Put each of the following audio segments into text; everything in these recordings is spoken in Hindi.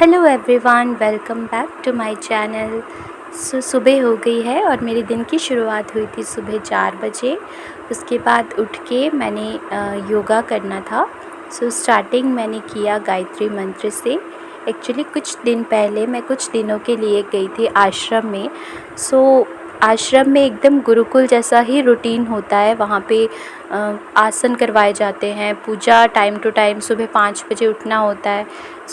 Hello everyone, welcome back to my channel. सुबह हो गई है और मेरे दिन की शुरुआत हुई थी सुबह 4 बजे। उसके बाद उठ के मैंने योगा करना था। स्टार्टिंग मैंने किया गायत्री मंत्र से। एक्चुअली कुछ दिन पहले मैं कुछ दिनों के लिए गई थी आश्रम में। आश्रम में एकदम गुरुकुल जैसा ही रूटीन होता है। वहाँ पे आसन करवाए जाते हैं, पूजा टाइम टू टाइम, सुबह 5 बजे उठना होता है।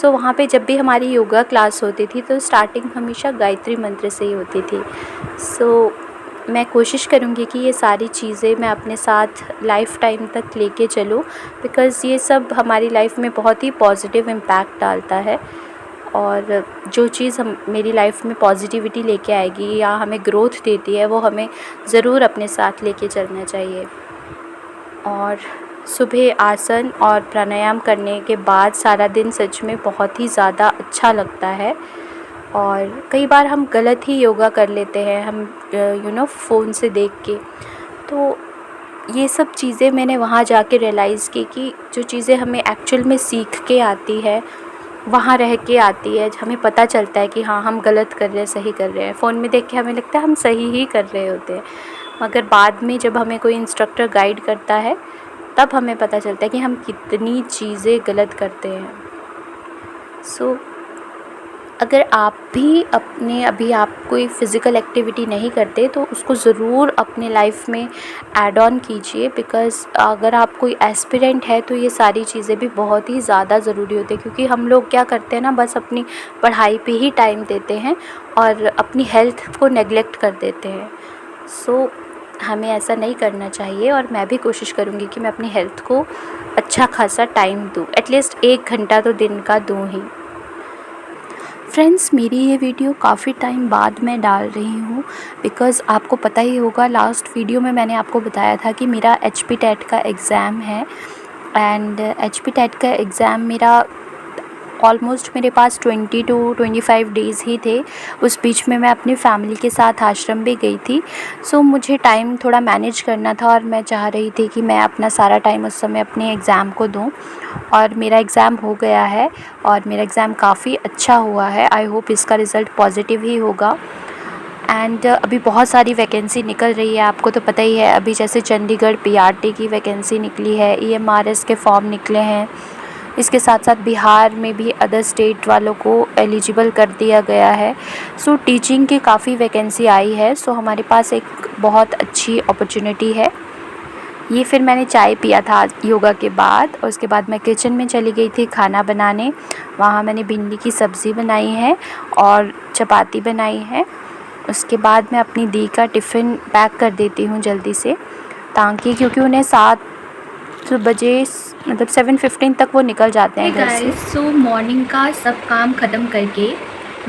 वहाँ पे जब भी हमारी योगा क्लास होती थी तो स्टार्टिंग हमेशा गायत्री मंत्र से ही होती थी। मैं कोशिश करूँगी कि ये सारी चीज़ें मैं अपने साथ लाइफ़ टाइम तक लेके चलूँ, बिकॉज़ ये सब हमारी लाइफ में बहुत ही पॉजिटिव इम्पैक्ट डालता है। और जो चीज़ हम मेरी लाइफ में पॉजिटिविटी लेके आएगी या हमें ग्रोथ देती है, वो हमें ज़रूर अपने साथ लेके चलना चाहिए। और सुबह आसन और प्राणायाम करने के बाद सारा दिन सच में बहुत ही ज़्यादा अच्छा लगता है। और कई बार हम गलत ही योगा कर लेते हैं, हम फ़ोन से देख के। तो ये सब चीज़ें मैंने वहाँ जाके रियलाइज़ की कि जो चीज़ें हमें एक्चुअल में सीख के आती है, वहाँ रह के आती है, हमें पता चलता है कि हाँ, हम गलत कर रहे हैं, सही कर रहे हैं। फ़ोन में देख के हमें लगता है हम सही ही कर रहे होते हैं, मगर बाद में जब हमें कोई इंस्ट्रक्टर गाइड करता है तब हमें पता चलता है कि हम कितनी चीज़ें गलत करते हैं। अगर आप भी अभी आप कोई फ़िज़िकल एक्टिविटी नहीं करते तो उसको ज़रूर अपने लाइफ में ऐड ऑन कीजिए, बिकॉज़ अगर आप कोई एस्पिरेंट है तो ये सारी चीज़ें भी बहुत ही ज़्यादा ज़रूरी होती है। क्योंकि हम लोग क्या करते हैं ना, बस अपनी पढ़ाई पे ही टाइम देते हैं और अपनी हेल्थ को नेग्लेक्ट कर देते हैं। हमें ऐसा नहीं करना चाहिए और मैं भी कोशिश करूँगी कि मैं अपनी हेल्थ को अच्छा खासा टाइम दूँ, एटलीस्ट 1 घंटा तो दिन का दूँ ही। फ्रेंड्स, मेरी ये वीडियो काफ़ी टाइम बाद मैं डाल रही हूँ, बिकॉज़ आपको पता ही होगा, लास्ट वीडियो में मैंने आपको बताया था कि मेरा HP टेट का एग्ज़ाम है। एंड HP टेट का एग्ज़ाम मेरा ऑलमोस्ट मेरे पास 20 to 25 डेज़ ही थे। उस बीच में मैं अपनी फ़ैमिली के साथ आश्रम भी गई थी। मुझे टाइम थोड़ा मैनेज करना था और मैं चाह रही थी कि मैं अपना सारा टाइम उस समय अपने एग्ज़ाम को दूँ। और मेरा एग्ज़ाम हो गया है और मेरा एग्ज़ाम काफ़ी अच्छा हुआ है। आई होप इसका रिज़ल्ट पॉजिटिव ही होगा। एंड अभी बहुत सारी वैकेंसी निकल रही है, आपको तो पता ही है। अभी जैसे चंडीगढ़ PRT की वैकेंसी निकली है, EMRS के फॉर्म निकले हैं। इसके साथ साथ बिहार में भी अदर स्टेट वालों को एलिजिबल कर दिया गया है। टीचिंग की काफ़ी वैकेंसी आई है। हमारे पास एक बहुत अच्छी अपॉर्चुनिटी है। ये फिर मैंने चाय पिया था योगा के बाद, और उसके बाद मैं किचन में चली गई थी खाना बनाने। वहाँ मैंने भिंडी की सब्ज़ी बनाई है और चपाती बनाई है। उसके बाद मैं अपनी दी का टिफ़िन पैक कर देती हूँ जल्दी से, ताकि क्योंकि उन्हें 7 बजे मतलब 7:15 तक वो निकल जाते हैं घर से। मॉर्निंग का सब काम ख़त्म करके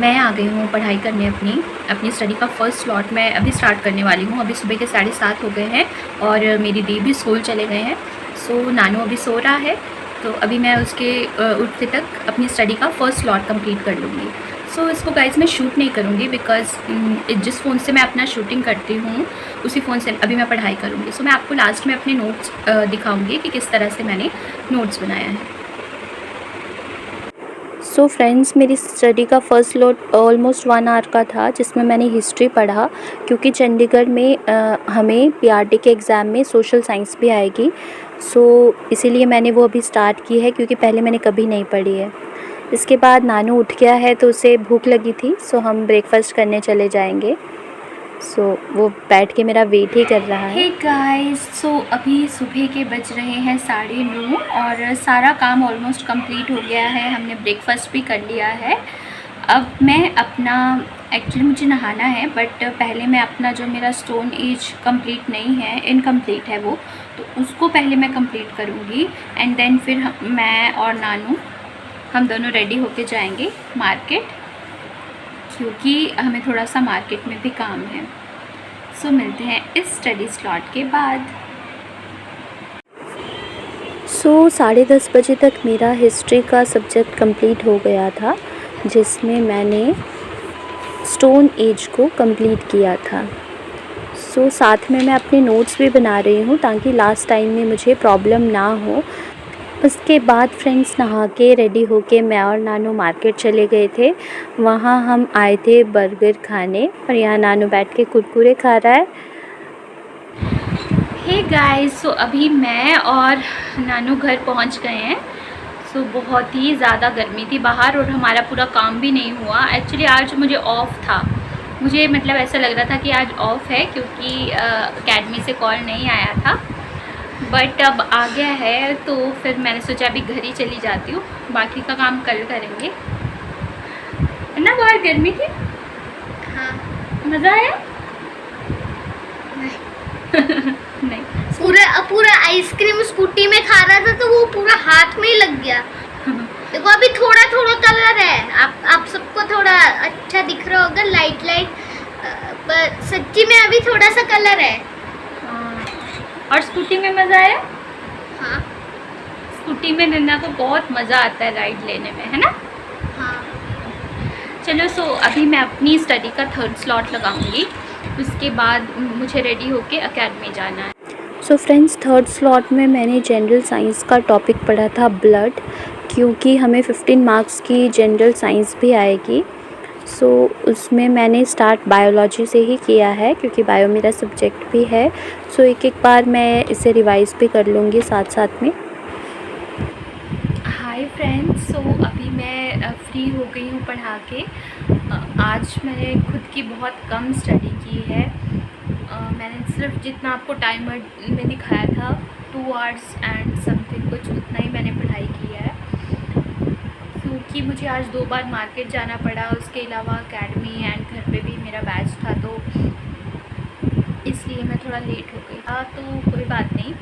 मैं आ गई हूँ पढ़ाई करने। अपनी स्टडी का फ़र्स्ट स्लॉट मैं अभी स्टार्ट करने वाली हूँ। अभी सुबह के 7:30 हो गए हैं और मेरी दी भी स्कूल चले गए हैं। नानू अभी सो रहा है, तो अभी मैं उसके उठते तक अपनी स्टडी का फ़र्स्ट स्लॉट कंप्लीट कर लूँगी। इसको गाइस मैं शूट नहीं करूँगी, बिकॉज़ जिस फ़ोन से मैं अपना शूटिंग करती हूँ उसी फ़ोन से अभी मैं पढ़ाई करूँगी। मैं आपको लास्ट में अपने नोट्स दिखाऊँगी कि किस तरह से मैंने नोट्स बनाया है। फ्रेंड्स, मेरी स्टडी का फ़र्स्ट स्लॉट ऑलमोस्ट 1 आवर का था, जिसमें मैंने हिस्ट्री पढ़ा। क्योंकि चंडीगढ़ में हमें PRT के एग्ज़ाम में सोशल साइंस भी आएगी। इसीलिए मैंने वो अभी स्टार्ट की है, क्योंकि पहले मैंने कभी नहीं पढ़ी है। इसके बाद नानू उठ गया है तो उसे भूख लगी थी, हम ब्रेकफ़ास्ट करने चले जाएंगे। वो बैठ के मेरा वेट ही कर रहा है। हे गाइस, अभी सुबह के बज रहे हैं 9:30 और सारा काम ऑलमोस्ट कंप्लीट हो गया है। हमने ब्रेकफ़ास्ट भी कर लिया है। अब मैं अपना एक्चुअली मुझे नहाना है, बट पहले मैं अपना जो मेरा स्टोन एज कंप्लीट नहीं है, इनकम्प्लीट है वो, तो उसको पहले मैं कंप्लीट करूँगी। एंड देन फिर मैं और नानू हम दोनों रेडी होके जाएंगे मार्केट, क्योंकि हमें थोड़ा सा मार्केट में भी काम है। मिलते हैं इस स्टडी स्लॉट के बाद। 10:30 बजे तक मेरा हिस्ट्री का सब्जेक्ट कंप्लीट हो गया था, जिसमें मैंने स्टोन एज को कंप्लीट किया था। साथ में मैं अपने नोट्स भी बना रही हूँ, ताकि लास्ट टाइम में मुझे प्रॉब्लम ना हो। उसके बाद फ्रेंड्स नहा के रेडी होके मैं और नानू मार्केट चले गए थे। वहाँ हम आए थे बर्गर खाने और यहाँ नानू बैठ के कुरकुरे खा रहा है। हे गाइस, सो अभी मैं और नानू घर पहुँच गए हैं। सो बहुत ही ज़्यादा गर्मी थी बाहर और हमारा पूरा काम भी नहीं हुआ। एक्चुअली आज मुझे ऑफ़ था, मुझे मतलब ऐसा लग रहा था कि आज ऑफ़ है क्योंकि अकेडमी से कॉल नहीं आया था, बट अब आ गया है तो फिर मैंने सोचा अभी घर ही चली जाती हूँ, बाकी का काम कल करेंगे। है ना, बाहर गर्मी थी? हाँ। मज़ा आया? नहीं। नहीं। पूरा आइसक्रीम स्कूटी में खा रहा था तो वो पूरा हाथ में ही लग गया। देखो अभी थोड़ा थोड़ा कलर है, आप सबको थोड़ा अच्छा दिख रहा होगा लाइट लाइट, पर सच्ची में अभी थोड़ा सा कलर है। और स्कूटी में मज़ा आया? हाँ। स्कूटी में नन्ना को बहुत मज़ा आता है राइड लेने में, है ना? हाँ। चलो, सो अभी मैं अपनी स्टडी का 3rd स्लॉट लगाऊंगी, उसके बाद मुझे रेडी होके एकेडमी जाना है। सो फ्रेंड्स, 3rd स्लॉट में मैंने जनरल साइंस का टॉपिक पढ़ा था ब्लड, क्योंकि हमें 15 मार्क्स की जनरल साइंस भी आएगी। सो उसमें मैंने स्टार्ट बायोलॉजी से ही किया है क्योंकि बायो मेरा सब्जेक्ट भी है। सो एक बार मैं इसे रिवाइज़ भी कर लूँगी साथ साथ में। हाय फ्रेंड्स, सो अभी मैं फ्री हो गई हूँ पढ़ा के। आज मैंने खुद की बहुत कम स्टडी की है। मैंने सिर्फ जितना आपको टाइमर में दिखाया था 2 आवर्स एंड समथिंग कुछ, उतना ही मैंने पढ़ाई की है क्योंकि मुझे आज 2 बार मार्केट जाना पड़ा, उसके अलावा एकेडमी एंड घर पे भी मेरा बैच था, तो इसलिए मैं थोड़ा लेट हो गई। तो कोई बात नहीं,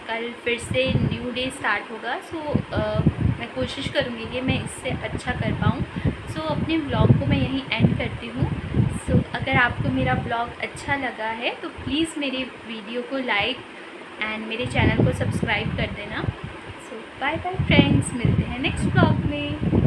कल फिर से न्यू डे स्टार्ट होगा। सो मैं कोशिश करूँगी कि मैं इससे अच्छा कर पाऊँ। सो अपने व्लॉग को मैं यहीं एंड करती हूँ। सो अगर आपको मेरा व्लॉग अच्छा लगा है तो प्लीज़ मेरे वीडियो को लाइक एंड मेरे चैनल को सब्सक्राइब कर देना। सो बाय बाय फ्रेंड्स, मिलते हैं नेक्स्ट व्लॉग में।